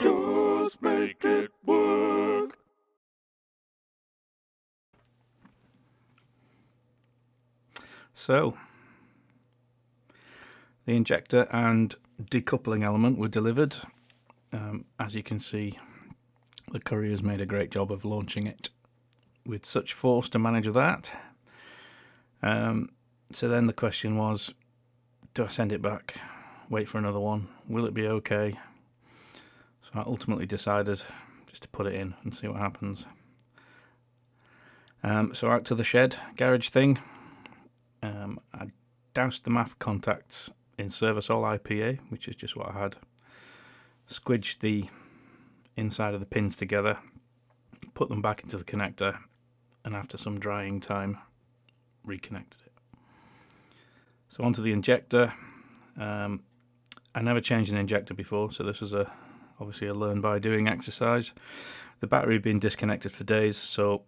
Just make it work. So, the injector and decoupling element were delivered. As you can see, the courier's made a great job of launching it with such force to manage that. So then the question was, do I send it back, wait for another one, will it be okay? So I ultimately decided just to put it in and see what happens. So out to the shed garage thing. I doused the MAF contacts in Service-All IPA, which is just what I had. Squidged the inside of the pins together, put them back into the connector, and after some drying time, reconnected it. So onto the injector. I never changed an injector before, so this is obviously a learn by doing exercise. The battery had been disconnected for days, so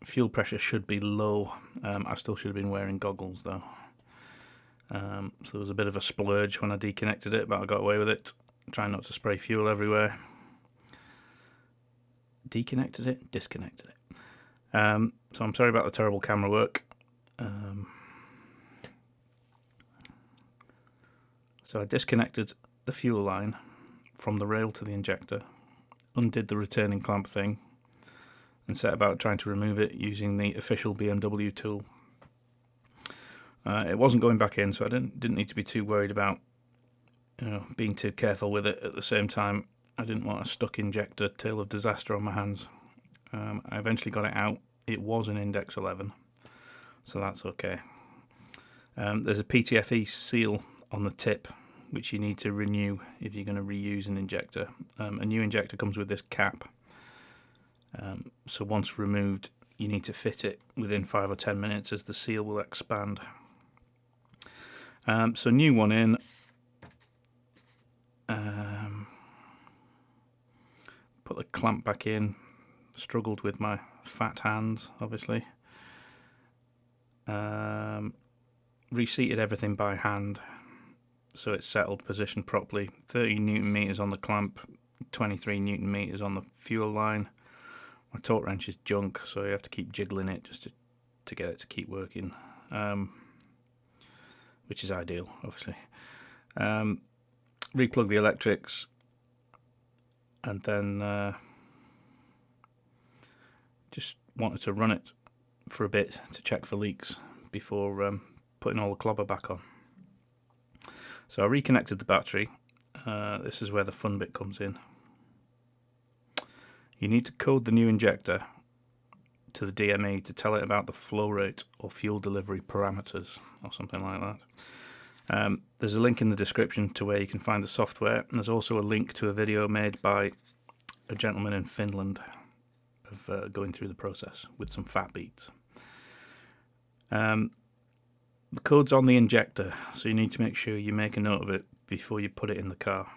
fuel pressure should be low. I still should have been wearing goggles though. So there was a bit of a splurge when I deconnected it, but I got away with it. Trying not to spray fuel everywhere. Deconnected it, disconnected it. So I'm sorry about the terrible camera work. So I disconnected the fuel line from the rail to the injector, undid the returning clamp thing, and set about trying to remove it using the official BMW tool. It wasn't going back in, so I didn't need to be too worried about being too careful with it. At the same time, I didn't want a stuck injector tale of disaster on my hands. I eventually got it out. It was an Index 11, so that's okay. There's a PTFE seal on the tip, which you need to renew if you're going to reuse an injector. A new injector comes with this cap. So once removed, you need to fit it within 5 or 10 minutes as the seal will expand. So new one in. Put the clamp back in. Struggled with my fat hands, obviously. Reseated everything by hand, so it's settled, positioned properly. 30 newton meters on the clamp, 23 newton meters on the fuel line. My torque wrench is junk, so you have to keep jiggling it just to get it to keep working, which is ideal, obviously. Replug the electrics, and then just wanted to run it for a bit to check for leaks before putting all the clobber back on. So I reconnected the battery. This is where the fun bit comes in. You need to code the new injector to the DME to tell it about the flow rate or fuel delivery parameters or something like that. There's a link in the description to where you can find the software, and there's also a link to a video made by a gentleman in Finland of going through the process with some fat beats. The code's on the injector, so you need to make sure you make a note of it before you put it in the car.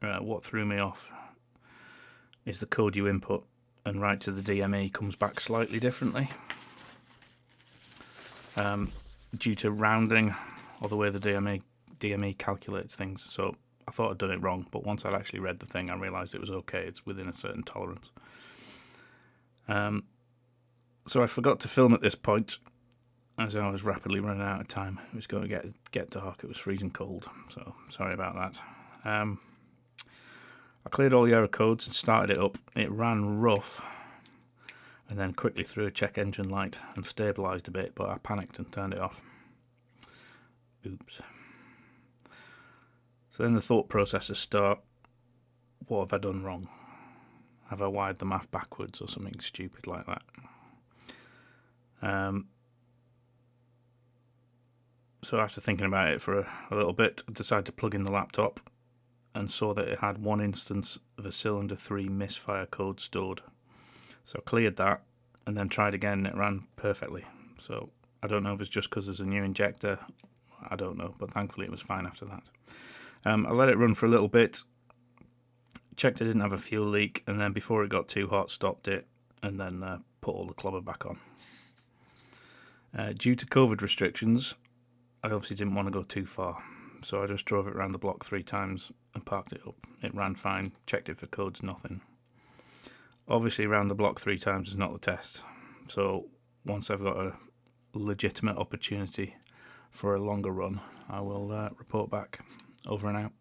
What threw me off is the code you input and write to the DME comes back slightly differently due to rounding or the way the DME calculates things. So I thought I'd done it wrong, but once I'd actually read the thing, I realised it was okay. It's within a certain tolerance. So I forgot to film at this point, as I was rapidly running out of time. It was going to get dark. It was freezing cold, so sorry about that. I cleared all the error codes and started it up. It ran rough, and then quickly threw a check engine light and stabilised a bit, but I panicked and turned it off. Oops. So then the thought processes start. What have I done wrong? Have I wired the MAF backwards or something stupid like that? So after thinking about it for a little bit, I decided to plug in the laptop and saw that it had one instance of a cylinder 3 misfire code stored. So I cleared that and then tried again, and it ran perfectly. So I don't know if it's just because there's a new injector. I don't know, but thankfully it was fine after that. I let it run for a little bit, checked it didn't have a fuel leak, and then before it got too hot, stopped it, and then put all the clobber back on. Due to COVID restrictions, I obviously didn't want to go too far, so I just drove it around the block 3 times and parked it up. It ran fine, checked it for codes, nothing. Obviously around the block 3 times is not the test, so once I've got a legitimate opportunity for a longer run, I will report back. Over and out.